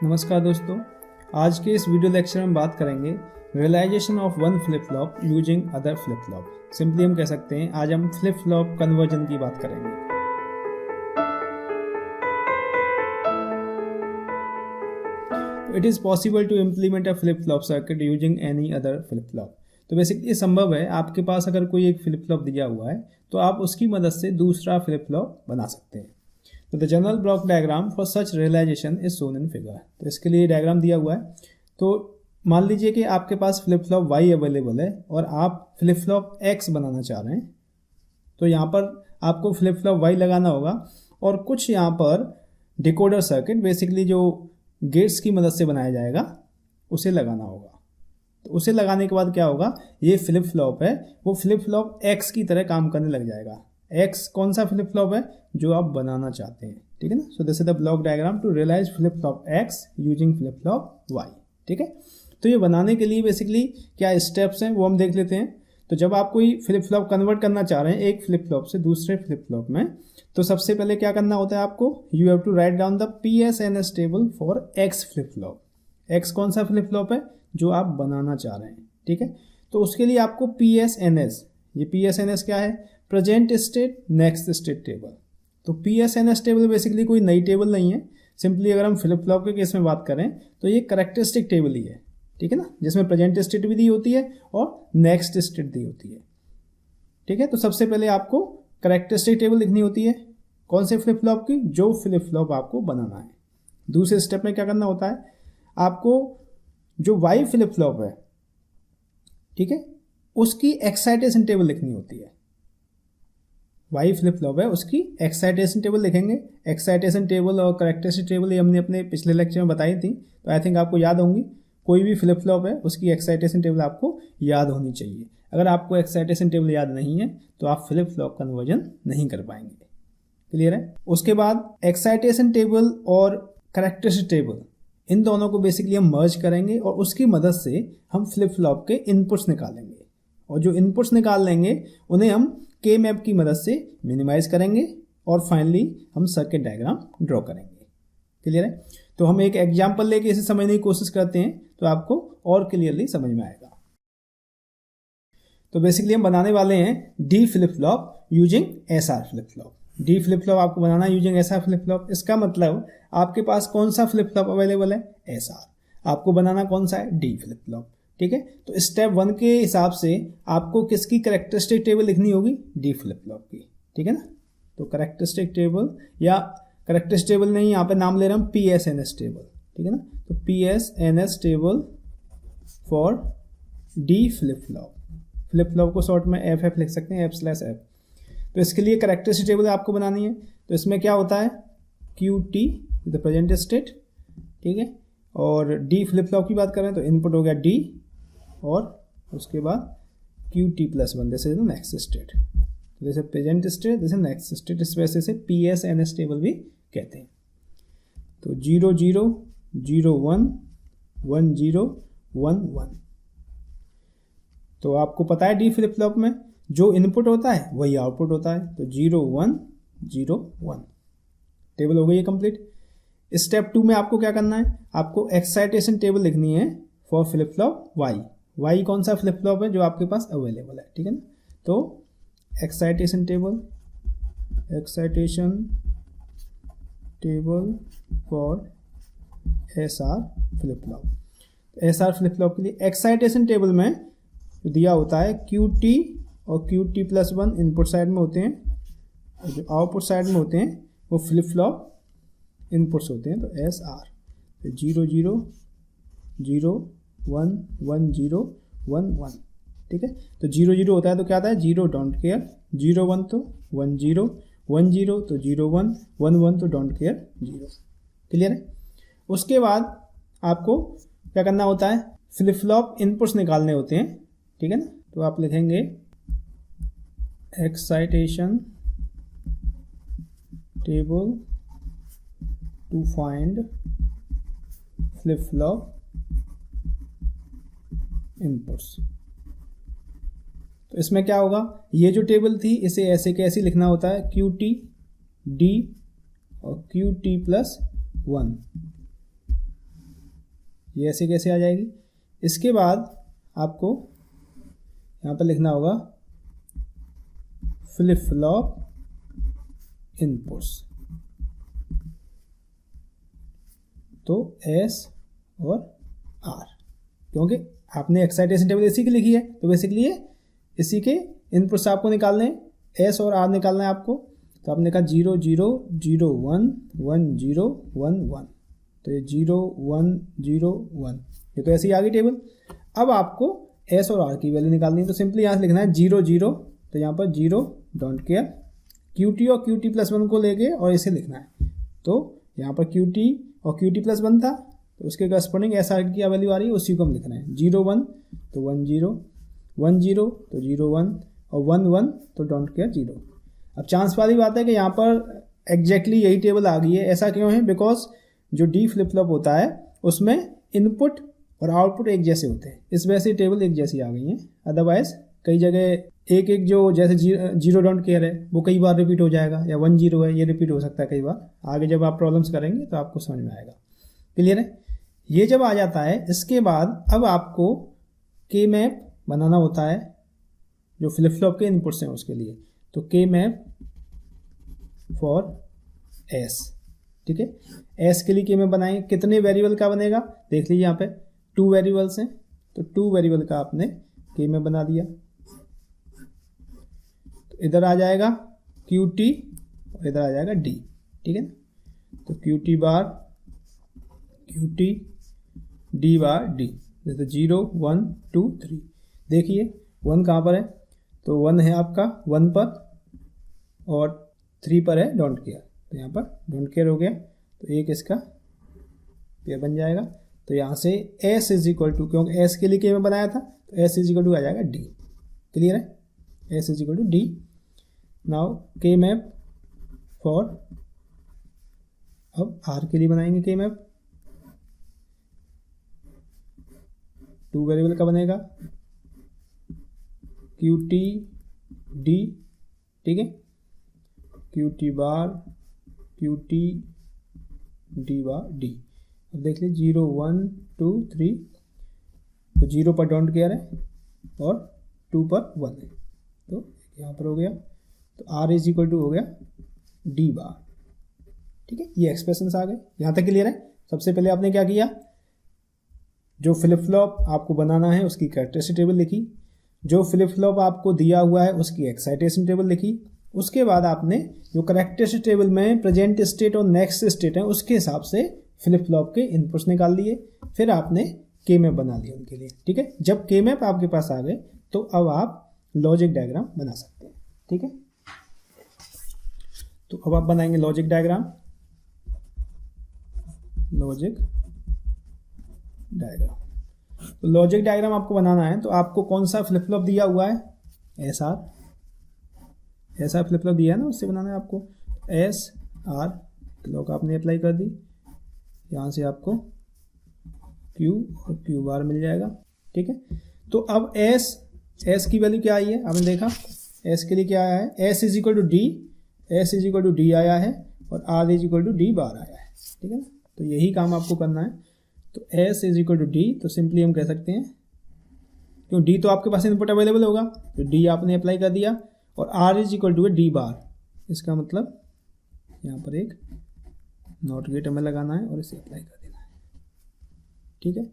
नमस्कार दोस्तों, आज के इस वीडियो लेक्चर में बात करेंगे realisation of one flip flop using other flip flop. Simply हम कह सकते हैं आज हम फ्लिप फ्लॉप कन्वर्जन की बात करेंगे। It is possible to implement a flip flop circuit using any other flip flop. तो बेसिकली ये संभव है, आपके पास अगर कोई एक फ्लिप फ्लॉप दिया हुआ है तो आप उसकी मदद से दूसरा फ्लिप फ्लॉप बना सकते हैं। तो the general block diagram for such realisation is shown in figure. तो इसके लिए डायग्राम दिया हुआ है। तो मान लीजिए कि आपके पास फ्लिप फ्लॉप y अवेलेबल है और आप फ्लिप फ्लॉप x बनाना चाह रहे हैं। तो यहाँ पर आपको फ्लिप फ्लॉप y लगाना होगा और कुछ यहाँ पर डिकोडर सर्किट बेसिकली जो गेट्स की मदद से बनाया जाएगा उसे लगाना होगा। तो उसे लगाने के बाद क्या होगा, ये फ्लिप फ्लॉप है वो फ्लिप फ्लॉप x की तरह काम करने लग जाएगा। x कौन सा फ्लिप फ्लॉप है जो आप बनाना चाहते हैं, ठीक है ना। So this is the block diagram to realise flip flop x using flip flop y, ठीक है। तो ये बनाने के लिए बेसिकली क्या स्टेप्स हैं वो हम देख लेते हैं। तो जब आप कोई फ्लिप फ्लॉप कन्वर्ट करना चाह रहे हैं एक फ्लिप फ्लॉप से दूसरे फ्लिप फ्लॉप में, तो सबसे पहले क्या करना होता है आपको, you have to write down the PSNS table for x flip flop. x कौन सा फ्लिप फ्लॉप है जो आप बनाना चाह रहे हैं, ठीक है। तो उसके लिए आपको PSNS, ये PSNS क्या है, present state next state table. तो PSNS टेबल बेसिकली कोई नई टेबल नहीं है। सिंपली अगर हम फ्लिप फ्लॉप के केस में बात करें तो ये करेक्टरिस्टिक टेबल ही है, ठीक है ना, जिसमें प्रेजेंट स्टेट भी दी होती है और नेक्स्ट स्टेट दी होती है, ठीक है। तो सबसे पहले आपको करेक्टरिस्टिक टेबल लिखनी होती है कौन से फ्लिप फ्लॉप की, जो फ्लिप फ्लॉप आपको बनाना है। दूसरे स्टेप में क्या करना होता है, आपको जो y फ्लिप फ्लॉप है, ठीक है, उसकी एक्साइटेशन टेबल लिखनी होती है। y फ्लिप फ्लॉप है उसकी एक्साइटेशन टेबल लिखेंगे। एक्साइटेशन टेबल और करेक्टरिस्टिक टेबल ये हमने अपने पिछले लेक्चर में बताई थी, तो आई थिंक आपको याद होंगी। कोई भी फ्लिप फ्लॉप है उसकी एक्साइटेशन टेबल आपको याद होनी चाहिए। अगर आपको एक्साइटेशन टेबल याद नहीं है तो आप फ्लिप फ्लॉप कन्वर्जन नहीं कर पाएंगे। क्लियर है। उसके बाद एक्साइटेशन टेबल और करेक्टरिस्टिक टेबल इन दोनों को बेसिकली हम मर्ज करेंगे और उसकी मदद से हम फ्लिप फ्लॉप के इनपुट्स निकालेंगे और जो इनपुट्स निकाल लेंगे उन्हें हम के मैप की मदद से मिनिमाइज करेंगे और फाइनली हम सर्किट डायग्राम ड्रॉ करेंगे। क्लियर है। तो हम एक एग्जांपल लेके इसे समझने की कोशिश करते हैं तो आपको और क्लियरली समझ में आएगा। तो बेसिकली हम बनाने वाले हैं D flip flop using SR flip flop. D flip flop आपको बनाना यूजिंग SR फ्लिप फ्लॉप। इसका मतलब आपके पास कौन सा फ्लिप फ्लॉप अवेलेबल है, SR। आपको बनाना कौन सा है, डी फ्लिप फ्लॉप, ठीक है। तो स्टेप 1 के हिसाब से आपको किसकी करेक्टरिस्टिक टेबल लिखनी होगी, डी फ्लिप फ्लॉप की, ठीक है ना। तो करेक्टरिस्टिक टेबल या करेक्टरिस्टिक टेबल नहीं, यहाँ पे नाम ले रहे हम PSNS टेबल, ठीक है ना। तो PSNS table for D flip flop. Flip flop को शॉर्ट में FF लिख सकते हैं, F/F। तो इसके लिए करेक्टरिस्टिक टेबल आपको बनानी है। तो इसमें क्या होता है, QT द प्रेजेंट स्टेट, ठीक है। और डी फ्लिप फ्लॉप की बात करें तो इनपुट हो गया D और उसके बाद QT+1, this is the next state. जैसे प्रेजेंट स्टेट, जैसे नेक्स्ट स्टेट, इस वजह से PSNS टेबल भी कहते हैं। तो 0 0 0 1 1 0 1 1। तो आपको पता है डी फ्लिप फ्लॉप में जो इनपुट होता है वही आउटपुट होता है। तो 0 1 0 1 टेबल हो गई है कंप्लीट। स्टेप 2 में आपको क्या करना है, आपको एक्साइटेशन टेबल लिखनी है फॉर फ्लिप फ्लॉप y कौन सा फ्लिप फ्लॉप है जो आपके पास अवेलेबल है, ठीक है ना। तो excitation table for SR flip flop. SR flip flop के लिए एक्साइटेशन टेबल में दिया होता है QT और QT+1 इनपुट साइड में होते हैं और जो आउटपुट साइड में होते हैं वो फ्लिप फ्लॉप इनपुट्स होते हैं। तो SR, तो 0 0 0 1 1 0 1 1, ठीक है। तो 0 0 होता है तो क्या आता है, 0 डोंट केयर, 0 1 तो 1 0 1 0 तो 0 1 1 1 तो डोंट केयर 0। क्लियर है। उसके बाद आपको क्या करना होता है, फ्लिप फ्लॉप इनपुट्स निकालने होते हैं, ठीक है ना। तो आप लिखेंगे excitation table to find flip flop inputs. तो इसमें क्या होगा, ये जो टेबल थी इसे ऐसे कैसे लिखना होता है, QT D और QT+1, ये ऐसे कैसे आ जाएगी। इसके बाद आपको यहाँ पर लिखना होगा फ्लिप फ्लॉप इनपुट्स, तो एस और आर, क्योंकि आपने एक्साइटेशन टेबल इसी की लिखी है, तो बेसिकली ये इसी के इनपुट्स आपको निकालने हैं, एस और आर निकालना है आपको। तो आपने कहा 0 0 0 1 1 0 1 1, तो ये 0 1 0 1, ये तो ऐसे ही आ गई टेबल। अब आपको एस और आर की वैल्यू निकालनी है, तो सिंपली यहाँ से लिखना है 0 0, तो यहाँ पर 0 डोंट केयर, QT और QT+1 को लेके और इसे लिखना है। तो यहाँ पर QT और QT+1 था, तो उसके करस्पॉन्डिंग एस आर की वैल्यू आ रही है, उसी को हम लिखना है। 0 1 तो 1 0, 1 0 तो 0 1, और 1 1 तो डोंट केयर 0। अब चांस वाली बात है कि यहाँ पर एग्जैक्टली यही टेबल आ गई है। ऐसा क्यों है? बिकॉज जो डी फ्लिप फ्लॉप होता है उसमें इनपुट और आउटपुट एक जैसे होते हैं, इस वजह से टेबल एक जैसी आ गई है। अदरवाइज कई जगह एक एक जो जैसे 0 डोंट केयर है वो कई बार रिपीट हो जाएगा, या 1 0 है ये रिपीट हो सकता है कई बार। आगे जब आप प्रॉब्लम्स करेंगे तो आपको समझ में आएगा। क्लियर है? ये जब आ जाता है, इसके बाद अब आपको के मैप बनाना होता है जो फ्लिप फ्लॉप के इनपुट्स हैं उसके लिए। तो के मैप फॉर एस, ठीक है। एस के लिए के मैप बनाएंगे, कितने वेरिएबल का बनेगा देख लीजिए, यहाँ पे 2 वेरिएबल्स हैं, तो 2 वेरिएबल का आपने के मैप बना दिया। तो इधर आ जाएगा QT और इधर आ जाएगा D, ठीक है ना। तो QT बार QT D बार D, जैसे 0 1 2 3। देखिए 1 कहाँ पर है, तो 1 है आपका 1 पर और 3 पर है डोंट केयर, तो यहाँ पर डोंट केयर हो गया, तो एक इसका पेयर बन जाएगा। तो यहाँ से S इज इक्वल टू, क्योंकि S के लिए के में बनाया था, तो S इज इक्वल टू आ जाएगा D। क्लियर है? S is equal to D। Now K map for, अब R के लिए बनाएंगे के मैप, 2 वेरिएबल का बनेगा QT D, ठीक है, QT बार QT D बार D। अब देख लीजिए 0 1 2 3, तो 0 पर डोंट केयर है और 2 पर 1 है, तो यहाँ पर हो गया। तो R इज इक्वल टू हो गया D बार, ठीक है। ये एक्सप्रेशंस आ गए, यहाँ तक क्लियर है। सबसे पहले आपने क्या किया, जो फ्लिप फ्लॉप आपको बनाना है उसकी कैरेक्टरिस्टिक टेबल लिखी, जो फ्लिप फ्लॉप आपको दिया हुआ है उसकी एक्साइटेशन टेबल लिखी। उसके बाद आपने जो कैरेक्टरिस्टिक टेबल में प्रेजेंट स्टेट और नेक्स्ट स्टेट है उसके हिसाब से फ्लिप फ्लॉप के इनपुट्स निकाल लिए, फिर आपने के मैप बना लिए उनके लिए, ठीक है। जब के मैप आपके पास आ गए तो अब आप लॉजिक डायग्राम बना सकते हैं, ठीक है। तो अब आप बनाएंगे लॉजिक डायग्राम, लॉजिक डायग्राम। तो लॉजिक डायग्राम आपको बनाना है, तो आपको कौन सा फ्लिप फ्लॉप दिया हुआ है, SR, ऐसा फ्लिप फ्लॉप दिया है ना, उससे बनाना है आपको। SR क्लॉक आपने अप्लाई कर दी, यहाँ से आपको Q और Q बार मिल जाएगा, ठीक है। तो अब S की वैल्यू क्या आई है आपने देखा, S के लिए क्या आया है, S is equal to D, S is equal to D आया है और R is equal to D bar आया है, ठीक है ना। तो यही काम आपको करना है। तो S is equal to D, तो सिंपली हम कह सकते हैं, क्यों D तो आपके पास इनपुट अवेलेबल होगा, तो D आपने अप्लाई कर दिया, और R is equal to D bar. इसका मतलब यहाँ पर एक नॉट गेट हमें लगाना है और इसे अप्लाई कर देना है, ठीक है।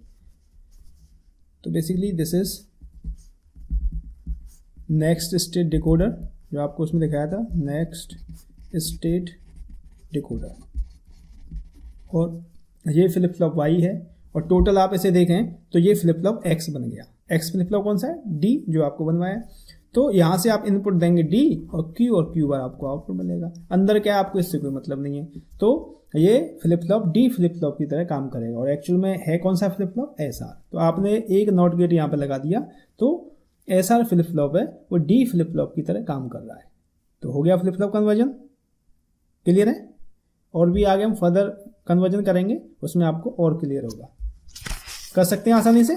तो basically this is next state decoder, जो आपको उसमें दिखाया था, नेक्स्ट स्टेट डिकोडर, और ये फ्लिप फ्लॉप Y है, और टोटल आप इसे देखें तो ये फ्लिप फ्लॉप X बन गया। X फ्लिप फ्लॉप कौन सा है, D, जो आपको बनवाया है। तो यहाँ से आप इनपुट देंगे D और Q बार आपको आउटपुट मिलेगा। अंदर क्या आपको इससे कोई मतलब नहीं है। तो ये flip flop D flip flop की तरह काम करेगा, और एक्चुअल में है कौन सा फ्लिप फ्लॉप, SR। तो आपने एक नॉट गेट यहाँ पे लगा दिया, तो SR फ्लिप फ्लॉप है वो D फ्लिप फ्लॉप की तरह काम कर रहा है। तो हो गया फ्लिप फ्लॉप कन्वर्जन। क्लियर है? और भी आगे हम फर्दर कन्वर्जन करेंगे, उसमें आपको और क्लियर होगा, कर सकते हैं आसानी से।